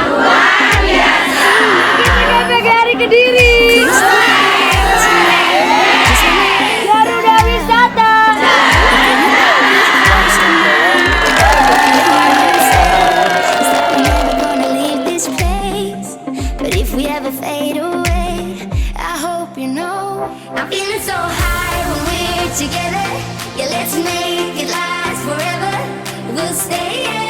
Luar biasa. Kita PGRI Kediri. Garuda Wisata. But if we ever fade away, I hope you know I'm feeling so high when we're together. Yeah, let's make it last forever. We'll stay